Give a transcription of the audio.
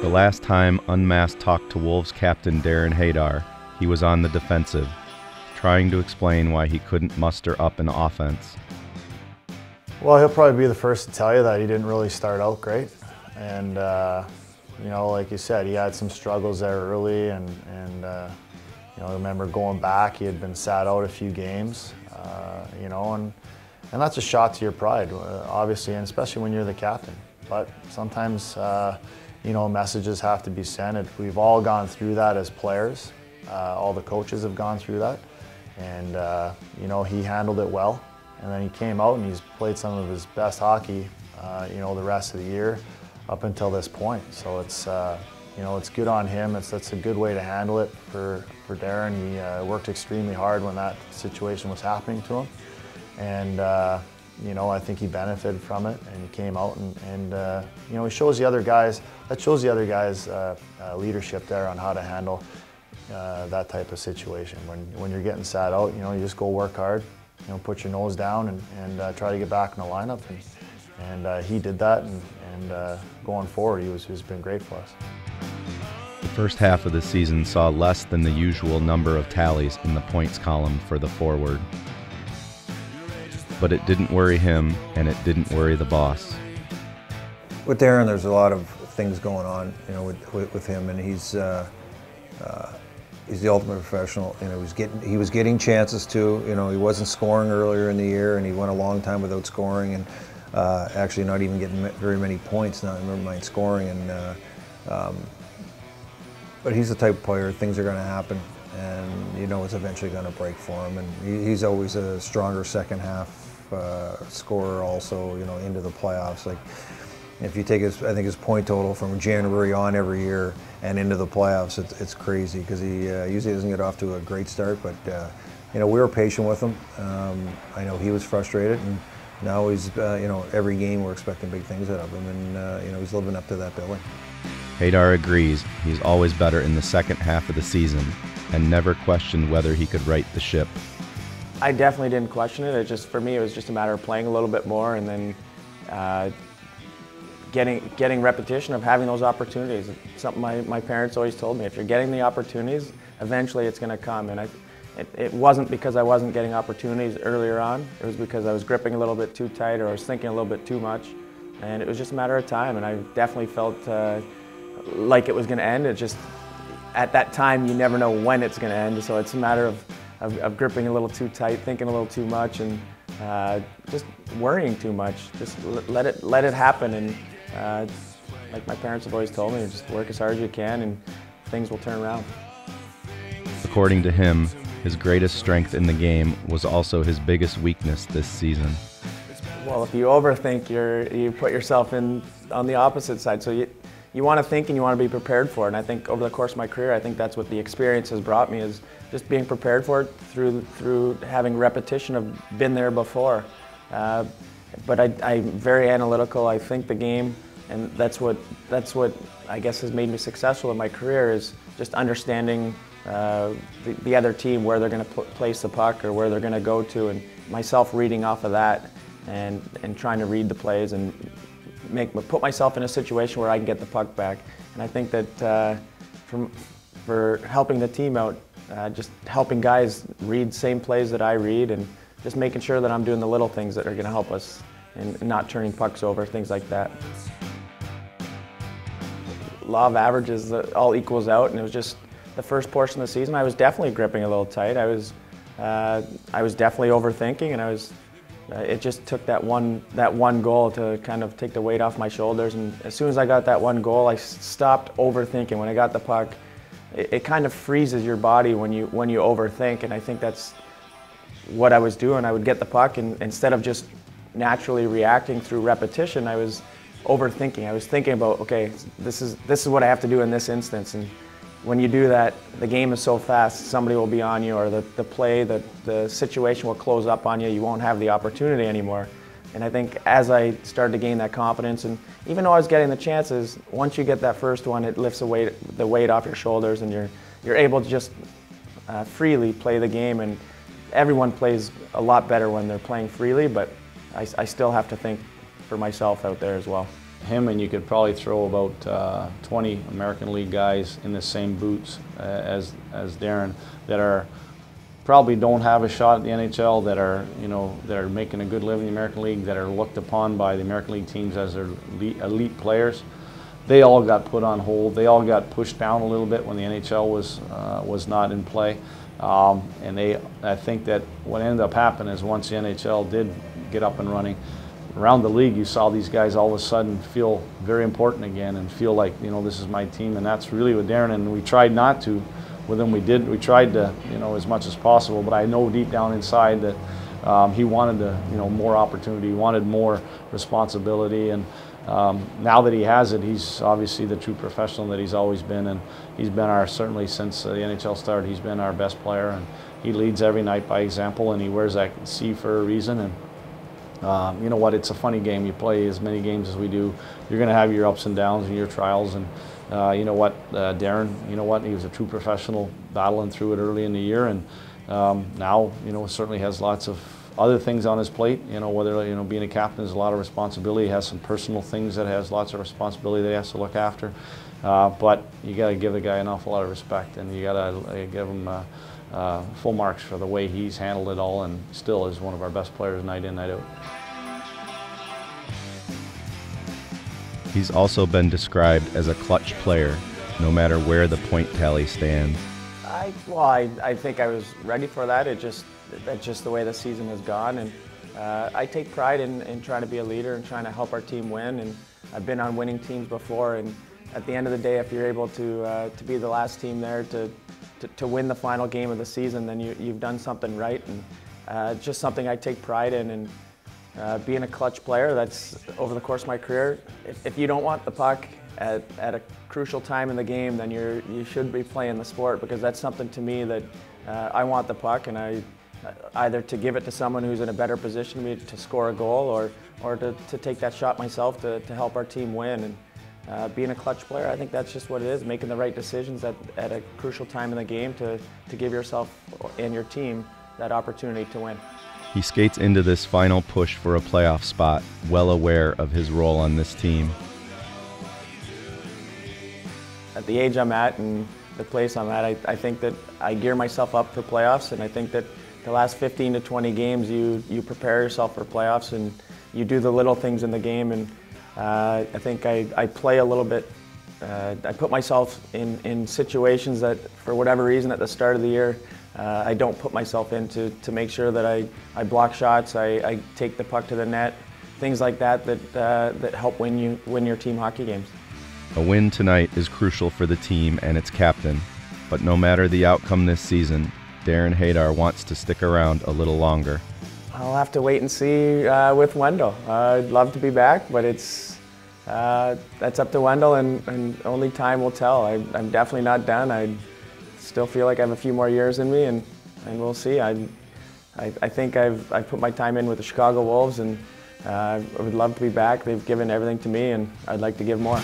The last time Unmasked talked to Wolves captain Darren Haydar, he was on the defensive, trying to explain why he couldn't muster up an offense. Well, he'll probably be the first to tell you that he didn't really start out great. And, you know, like you said, he had some struggles there early. And you know, I remember going back, he had been sat out a few games, you know, and that's a shot to your pride, obviously, and especially when you're the captain. But sometimes, you know, messages have to be sent. We've all gone through that as players. All the coaches have gone through that. And, you know, he handled it well. And then he came out and he's played some of his best hockey, you know, the rest of the year up until this point. So it's, you know, it's good on him. That's a good way to handle it for Darren. He worked extremely hard when that situation was happening to him. And, you know, I think he benefited from it, and he came out and you know, he shows the other guys, leadership there on how to handle that type of situation. When you're getting sat out, you know, you just go work hard, you know, put your nose down and try to get back in the lineup. And he did that, and going forward, he's been great for us. The first half of the season saw less than the usual number of tallies in the points column for the forward. But it didn't worry him, and it didn't worry the boss. With Darren, there's a lot of things going on, you know, with him, and he's the ultimate professional. You know, he was getting chances too. You know, he wasn't scoring earlier in the year, and he went a long time without scoring, and actually not even getting very many points. Not never mind scoring, and but he's the type of player. Things are going to happen, and you know it's eventually going to break for him. And he's always a stronger second half scorer, also. You know, into the playoffs. Like if you take I think his point total from January on every year and into the playoffs, it's crazy because he usually doesn't get off to a great start. But you know, we were patient with him. I know he was frustrated, and now he's you know, every game we're expecting big things out of him, and you know, he's living up to that billing. Haydar agrees he's always better in the second half of the season and never questioned whether he could right the ship. I definitely didn't question it. For me, it was just a matter of playing a little bit more and then getting repetition of having those opportunities. It's something my parents always told me. If you're getting the opportunities, eventually it's going to come. And it wasn't because I wasn't getting opportunities earlier on. It was because I was gripping a little bit too tight, or I was thinking a little bit too much. And it was just a matter of time. And I definitely felt like it was going to end. It just, at that time, you never know when it's going to end. So it's a matter of gripping a little too tight, thinking a little too much, and just worrying too much. Just let it happen. And like my parents have always told me, just work as hard as you can and things will turn around. According to him, his greatest strength in the game was also his biggest weakness this season. Well, if you overthink, you put yourself on the opposite side. So you want to think and you want to be prepared for it. And I think over the course of my career, I think that's what the experience has brought me, is just being prepared for it through having repetition of been there before. But I'm very analytical. I think the game, and that's what I guess has made me successful in my career, is just understanding the other team, where they're going to place the puck or where they're going to go to, and myself reading off of that and trying to read the plays and put myself in a situation where I can get the puck back. And I think that for helping the team out, just helping guys read same plays that I read, and just making sure that I'm doing the little things that are going to help us and not turning pucks over, things like that. Law of averages, all equals out, and it was just the first portion of the season I was definitely gripping a little tight. I was definitely overthinking, and it just took that one goal to kind of take the weight off my shoulders. And as soon as I got that one goal, I stopped overthinking. When I got the puck, it kind of freezes your body when you overthink, and I think that's what I was doing. I would get the puck, and instead of just naturally reacting through repetition, I was overthinking. I was thinking about, okay, this is what I have to do in this instance. And when you do that, the game is so fast, somebody will be on you, or the situation will close up on you. You won't have the opportunity anymore. And I think as I started to gain that confidence, and even though I was getting the chances, once you get that first one, it lifts the weight off your shoulders, and you're able to just freely play the game. And everyone plays a lot better when they're playing freely, but I still have to think for myself out there as well. him and you could probably throw about 20 American League guys in the same boots as Darren that are probably don't have a shot at the NHL, that are, you know, that are making a good living in the American League, that are looked upon by the American League teams as their elite players. They all got put on hold. They all got pushed down a little bit when the NHL was not in play. And I think that what ended up happening is once the NHL did get up and running, around the league you saw these guys all of a sudden feel very important again and feel like, you know, this is my team, and that's really what Darren, and we tried not to with him. We tried to, you know, as much as possible, but I know deep down inside that he wanted more opportunity, he wanted more responsibility, and now that he has it, he's obviously the true professional that he's always been, and he's been certainly since the NHL started, he's been our best player, and he leads every night by example, and he wears that C for a reason. And you know what, it's a funny game. You play as many games as we do, you're going to have your ups and downs and your trials, and you know what, Darren, you know what, he was a true professional battling through it early in the year, and now, you know, certainly has lots of other things on his plate. You know, whether, you know, being a captain is a lot of responsibility. He has some personal things that has lots of responsibility that he has to look after. But you got to give the guy an awful lot of respect, and you got to give him full marks for the way he's handled it all, and still is one of our best players night in, night out. He's also been described as a clutch player, no matter where the point tally stands. I think I was ready for that. That's just the way the season has gone, and I take pride in trying to be a leader and trying to help our team win. And I've been on winning teams before, and at the end of the day, if you're able to be the last team there to win the final game of the season, then you've done something right, and just something I take pride in. And being a clutch player, that's over the course of my career. If you don't want the puck at a crucial time in the game, then you should be playing the sport, because that's something to me that I want the puck, and I either to give it to someone who's in a better position than me to score a goal, or to take that shot myself to help our team win. And being a clutch player, I think that's just what it is, making the right decisions at a crucial time in the game to give yourself and your team that opportunity to win. He skates into this final push for a playoff spot, well aware of his role on this team. At the age I'm at and the place I'm at, I think that I gear myself up for playoffs, and I think that the last 15 to 20 games you prepare yourself for playoffs, and you do the little things in the game. And I think I play a little bit, I put myself in situations that for whatever reason at the start of the year I don't put myself in to make sure that I block shots, I take the puck to the net, things like that help win your team hockey games. A win tonight is crucial for the team and its captain, but no matter the outcome this season, Darren Haydar wants to stick around a little longer. I'll have to wait and see with Wendell. I'd love to be back, but that's up to Wendell, and only time will tell. I'm definitely not done. I still feel like I have a few more years in me, and we'll see. I think I've put my time in with the Chicago Wolves, and I would love to be back. They've given everything to me, and I'd like to give more.